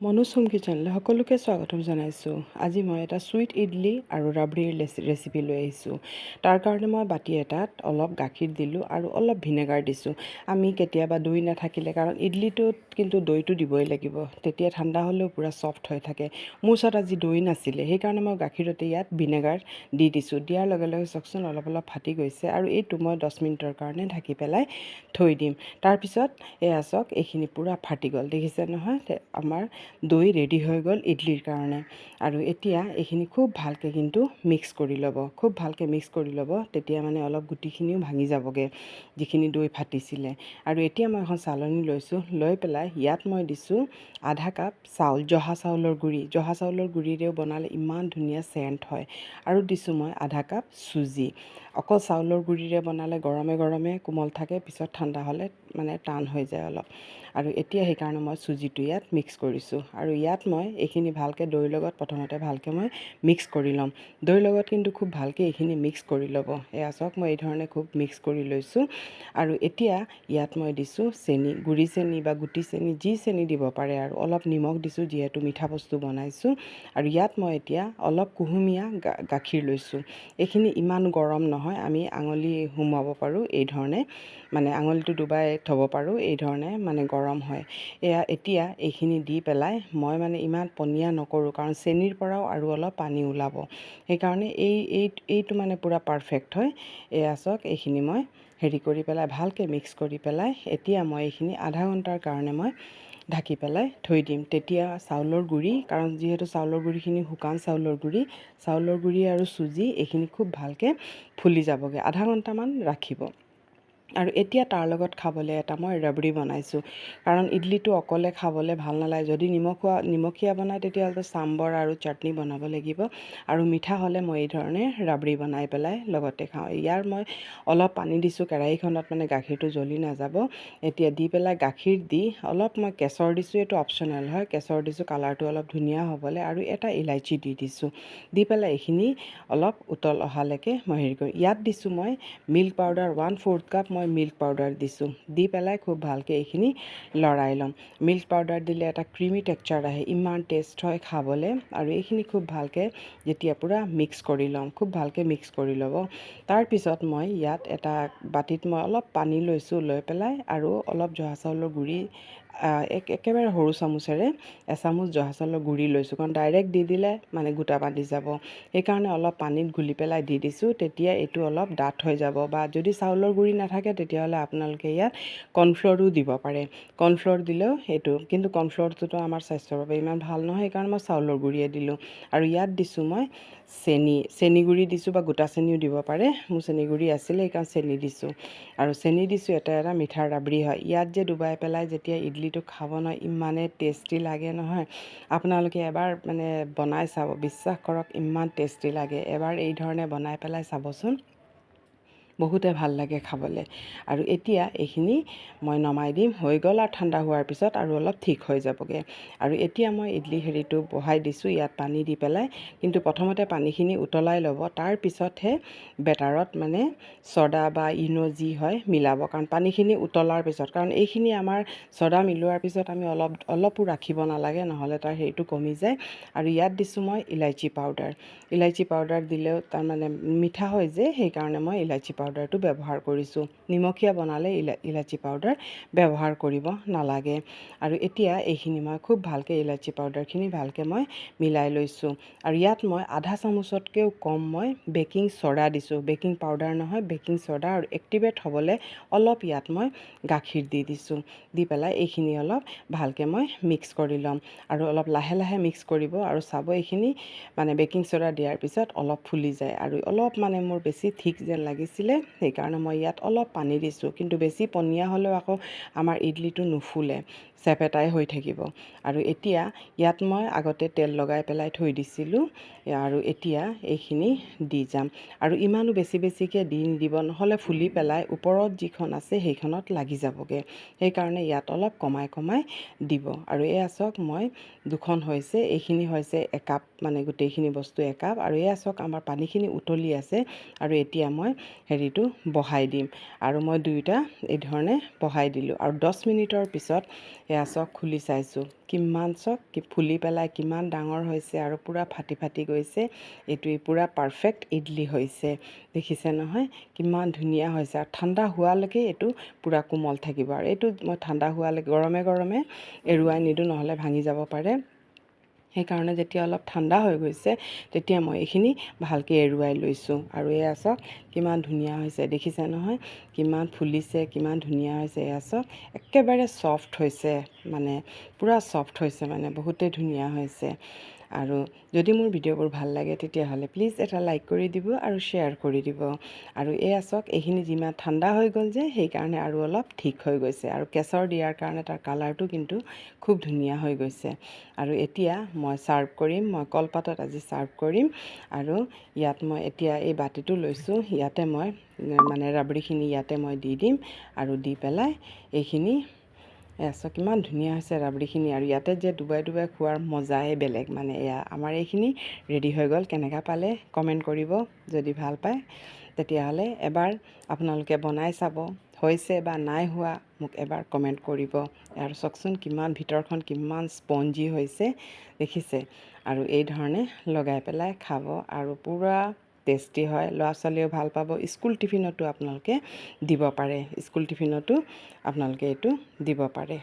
Manoj home কিচেনলৈ সকলোকে স্বাগতম জনাইছোঁ। আজি মই এটা চুইট ইডলি আৰু ৰাবড়িৰ ৰেচিপি লৈ আহিছোঁ। তাৰ কাৰণে মই বাতি এটাত অলপ গাখীৰ দিলোঁ আৰু অলপ ভিনেগাৰ দিছোঁ। আমি কেতিয়াবা দৈ নাথাকিলে, কাৰণ ইডলিটোত কিন্তু দৈটো দিবই লাগিব, তেতিয়া ঠাণ্ডা হ'লেও পূৰা ছফ্ট হৈ থাকে। মোৰ ওচৰত আজি দৈ নাছিলে, সেইকাৰণে মই গাখীৰতে ইয়াত ভিনেগাৰ দি দিছোঁ। দিয়াৰ লগে লগে চাওকচোন অলপ অলপ ফাটি গৈছে, আৰু এইটো মই 10 মিনিটৰ কাৰণে ঢাকি পেলাই থৈ দিম। তাৰপিছত এয়া চাওক, এইখিনি পূৰা ফাটি গ'ল, দেখিছে নহয়? আমাৰ দৈ ৰেডি হৈ গ'ল ইডলিৰ কাৰণে। আৰু এতিয়া এইখিনি খুব ভালকৈ কিন্তু মিক্স কৰি ল'ব, খুব ভালকৈ মিক্স কৰি ল'ব, তেতিয়া মানে অলপ গুটিখিনিও ভাঙি যাবগৈ, যিখিনি দৈ ফাটিছিলে। আৰু এতিয়া মই এখন চালনী লৈছোঁ, লৈ পেলাই ইয়াত মই দিছোঁ আধা কাপ চাউল, জহা চাউলৰ গুড়ি। জহা চাউলৰ গুড়িৰেও বনালে ইমান ধুনীয়া চেণ্ট হয়। আৰু দিছোঁ মই আধা কাপ চুজি। অকল চাউলৰ গুড়িৰে বনালে গৰমে গৰমে কোমল থাকে, পিছত ঠাণ্ডা হ'লে মানে টান হৈ যায় অলপ। আৰু এতিয়া সেইকাৰণে মই চুজিটো ইয়াত মিক্স কৰিছোঁ। আৰু ইয়াত মই এইখিনি ভালকৈ দৈৰ লগত প্ৰথমতে ভালকৈ মই মিক্স কৰি ল'ম। দৈৰ লগত কিন্তু খুব ভালকৈ এইখিনি মিক্স কৰি ল'ব। এয়া চাওক, মই এই ধৰণে খুব মিক্স কৰি লৈছোঁ। আৰু এতিয়া ইয়াত মই দিছোঁ চেনি, গুড়ি চেনি বা গুটি চেনি, যি চেনি দিব পাৰে, আৰু অলপ নিমখ দিছোঁ যিহেতু মিঠা বস্তু বনাইছোঁ। আৰু ইয়াত মই এতিয়া অলপ কুহুমীয়া গাখীৰ লৈছোঁ। এইখিনি ইমান গৰম নহয়, আমি আঙুলি সুমুৱাব পাৰোঁ এই ধৰণে, মানে আঙুলিটো ডুবাই থ'ব পাৰোঁ, এই ধৰণে মানে গৰম হয়। এতিয়া এইখিনি দি পেলাই মই মানে ইমান পনীয়া নকৰোঁ, কাৰণ চেনিৰ পৰাও আৰু অলপ পানী ওলাব, সেইকাৰণে এইটো মানে পূৰা পাৰফেক্ট হয়। এয়া চাওক, এইখিনি মই হেৰি কৰি পেলাই ভালকৈ মিক্স কৰি পেলাই এতিয়া মই এইখিনি আধা ঘণ্টাৰ কাৰণে মই ঢাকি পেলাই থৈ দিম। তেতিয়া চাউলৰ গুড়ি, কাৰণ যিহেতু চাউলৰ গুড়িখিনি শুকান চাউলৰ গুড়ি আৰু চুজি এইখিনি খুব ভালকৈ ফুলি যাবগৈ। আধা ঘণ্টামান ৰাখিব। আৰু এতিয়া তাৰ লগত খাবলৈ এটা মই ৰাবড়ি বনাইছোঁ, কাৰণ ইডলিটো অকলে খাবলৈ ভাল নালাগে। যদি নিমখীয়া বনায় তেতিয়াহ'লে চাম্বৰ আৰু চাটনি বনাব লাগিব, আৰু মিঠা হ'লে মই এই ধৰণে ৰাবড়ি বনাই পেলাই লগতে খাওঁ। ইয়াৰ মই অলপ পানী দিছোঁ কেৰাহীখনত, মানে গাখীৰটো জ্বলি নাযাব। এতিয়া দি পেলাই গাখীৰ দি অলপ মই কেশৰ দিছোঁ, এইটো অপশ্যনেল হয়, কেশৰ দিছোঁ কালাৰটো অলপ ধুনীয়া হ'বলৈ, আৰু এটা ইলাইচি দি দিছোঁ। দি পেলাই এইখিনি অলপ উতল অহালৈকে মই হেৰি কৰিম। ইয়াত দিছোঁ মই মিল্ক পাউডাৰ 1/4 কাপ মই মিল্ক পাউডাৰ দিছোঁ। দি পেলাই খুব ভালকৈ এইখিনি লৰাই ল'ম। মিল্ক পাউডাৰ দিলে এটা ক্ৰীমি টেক্সচাৰ আহে, ইমান টেষ্ট হয় খাবলৈ। আৰু এইখিনি খুব ভালকৈ যেতিয়া পূৰা মিক্স কৰি ল'ম, খুব ভালকৈ মিক্স কৰি ল'ব। তাৰপিছত মই ইয়াত এটা বাতিত মই অলপ পানী লৈছোঁ, লৈ পেলাই আৰু অলপ জহা চাউলৰ গুড়ি, একেবাৰে সৰু চামুচেৰে এচামুচ জহা চাউলৰ গুড়ি লৈছোঁ, কাৰণ ডাইৰেক্ট দি দিলে মানে গোটা বান্ধি যাব, সেইকাৰণে অলপ পানীত ঘুলি পেলাই দি দিছোঁ। তেতিয়া এইটো অলপ ডাঠ হৈ যাব, বা যদি চাউলৰ গুড়ি নাথাকে তেতিয়াহ'লে আপোনালোকে ইয়াত কৰ্ণফ্ল'ৰো দিব পাৰে। কৰ্ণফ্ল'ৰ দিলেও সেইটো, কিন্তু কৰ্ণফ্ল'ৰটোতো আমাৰ স্বাস্থ্যৰ বাবে ইমান ভাল নহয়, সেইকাৰণে মই চাউলৰ গুড়িয়ে দিলোঁ। আৰু ইয়াত দিছোঁ মই চেনি গুড়ি দিছোঁ, বা গোটা চেনিও দিব পাৰে। মোৰ চেনি গুড়ি আছিলে সেইকাৰণে চেনি দিছোঁ। আৰু চেনি দিছোঁ, এটা মিঠাৰ ৰাবড়ি হয়। ইয়াত যে ডুবাই পেলাই যেতিয়া ইডলিটো খাব নহয়, ইমানেই টেষ্টি লাগে নহয়। আপোনালোকে এবাৰ মানে বনাই চাব, বিশ্বাস কৰক ইমান টেষ্টি লাগে। এবাৰ এই ধৰণে বনাই পেলাই চাবচোন, বহুতে ভাল লাগে খাবলৈ। আৰু এতিয়া এইখিনি মই নমাই দিম, হৈ গ'ল। আৰু ঠাণ্ডা হোৱাৰ পিছত আৰু অলপ ঠিক হৈ যাবগৈ। আৰু এতিয়া মই ইডলি হেৰিটো বহাই দিছোঁ ইয়াত পানী দি পেলাই, কিন্তু প্ৰথমতে পানীখিনি উতলাই ল'ব, তাৰপিছতহে বেটাৰত মানে ছ'ডা বা ইনো যি হয় মিলাব, কাৰণ পানীখিনি উতলাৰ পিছত, কাৰণ এইখিনি আমাৰ ছ'ডা মিলোৱাৰ পিছত আমি অলপো ৰাখিব নালাগে, নহ'লে তাৰ হেৰিটো কমি যায়। আৰু ইয়াত দিছোঁ মই ইলাইচি পাউডাৰ দিলেও তাৰমানে মিঠা হয় যে, সেইকাৰণে মই ইলাইচি পাউডাৰটো ব্যৱহাৰ কৰিছোঁ। নিমখীয়া বনালে ইলাইচি পাউডাৰ ব্যৱহাৰ কৰিব নালাগে। আৰু এতিয়া এইখিনি মই খুব ভালকৈ ইলাইচি পাউডাৰখিনি ভালকৈ মই মিলাই লৈছোঁ। আৰু ইয়াত মই আধা চামুচতকৈও কম মই বেকিং ছ'ডা দিছোঁ, বেকিং পাউডাৰ নহয়, বেকিং ছ'ডা। আৰু এক্টিভেট হ'বলৈ অলপ ইয়াত মই গাখীৰ দি দিছোঁ। দি পেলাই এইখিনি অলপ ভালকৈ মই মিক্স কৰি ল'ম, আৰু অলপ লাহে লাহে মিক্স কৰিব। আৰু চাব, এইখিনি মানে বেকিং ছ'ডা দিয়াৰ পিছত অলপ ফুলি যায়, আৰু অলপ মানে মোৰ বেছি থিক যেন লাগিছিলে, সেইকাৰণে মই ইয়াত অলপ পানী দিছোঁ। কিন্তু বেছি পনীয়া হ'লেও আকৌ আমাৰ ইডলিটো নুফুলে, চেপেটাই হৈ থাকিব। আৰু এতিয়া ইয়াত মই আগতে তেল লগাই পেলাই থৈ দিছিলোঁ, আৰু এতিয়া এইখিনি দি যাম। আৰু ইমানো বেছিকৈ দি নিদিব, নহ'লে ফুলি পেলাই ওপৰত যিখন আছে সেইখনত লাগি যাবগৈ, সেইকাৰণে ইয়াত অলপ কমাই দিব। আৰু এয়া চাওক, মই দুখন হৈছে, এইখিনি হৈছে একাপ, মানে গোটেইখিনি বস্তু একাপ। আৰু এয়া চাওক, আমাৰ পানীখিনি উতলি আছে। আৰু এতিয়া মই বাতিটো বহাই দিম আৰু মই দুয়োটা এই ধৰণে বহাই দিলোঁ আৰু 10 মিনিটৰ পিছত এয়া চক খুলি চাইছোঁ কিমান চক ফুলি পেলাই কিমান ডাঙৰ হৈছে আৰু পূৰা ফাটি ফাটি গৈছে। এইটো পূৰা পাৰফেক্ট ইডলি হৈছে, দেখিছে নহয় কিমান ধুনীয়া হৈছে। আৰু ঠাণ্ডা হোৱালৈকে এইটো পূৰা কোমল থাকিব আৰু এইটো মই ঠাণ্ডা হোৱালৈকে গৰমে গৰমে এৰুৱাই নিদিওঁ, নহ'লে ভাঙি যাব পাৰে। সেইকাৰণে যেতিয়া অলপ ঠাণ্ডা হৈ গৈছে তেতিয়া মই এইখিনি ভালকৈ এৰুৱাই লৈছোঁ আৰু এয়া চাওক কিমান ধুনীয়া হৈছে, দেখিছে নহয় কিমান ফুলিছে, কিমান ধুনীয়া হৈছে। এয়া চাওক একেবাৰে ছফ্ট হৈছে, মানে পূৰা ছফ্ট হৈছে, মানে বহুতেই ধুনীয়া হৈছে। আৰু যদি মোৰ ভিডিঅ'বোৰ ভাল লাগে তেতিয়াহ'লে প্লিজ এটা লাইক কৰি দিব আৰু শ্বেয়াৰ কৰি দিব। আৰু এয়া চাওক এইখিনি যিমান ঠাণ্ডা হৈ গ'ল যে সেইকাৰণে আৰু অলপ ঠিক হৈ গৈছে আৰু কেশৰ দিয়াৰ কাৰণে তাৰ কালাৰটো কিন্তু খুব ধুনীয়া হৈ গৈছে। আৰু এতিয়া মই ছাৰ্ভ কৰিম, মই কলপাতত আজি ছাৰ্ভ কৰিম। আৰু ইয়াত মই এতিয়া এই বাতিটো লৈছোঁ, ইয়াতে মই মানে ৰাবৰিখিনি ইয়াতে মই দি দিম আৰু দি পেলাই এইখিনি এয়া কিমান ধুনীয়া হৈছে ৰাবৰিখিনি। আৰু ইয়াতে যে ডুবাই ডুবাই খোৱাৰ মজাই বেলেগ, মানে এয়া আমাৰ এইখিনি ৰেডি হৈ গ'ল। কেনেকুৱা পালে কমেণ্ট কৰিব, যদি ভাল পায় তেতিয়াহ'লে এবাৰ আপোনালোকে বনাই চাব, হৈছে বা নাই হোৱা মোক এবাৰ কমেণ্ট কৰিব। আৰু চাওকচোন কিমান ভিতৰখন কিমান স্পঞ্জি হৈছে, দেখিছে। আৰু এই ধৰণে লগাই পেলাই খাব আৰু পূৰা টেষ্টি হয়, ল'ৰা ছোৱালীয়েও ভাল পাব। স্কুল টিফিনতো আপোনালোকে দিব পাৰে, স্কুল টিফিনতো আপোনালোকে এইটো দিব পাৰে।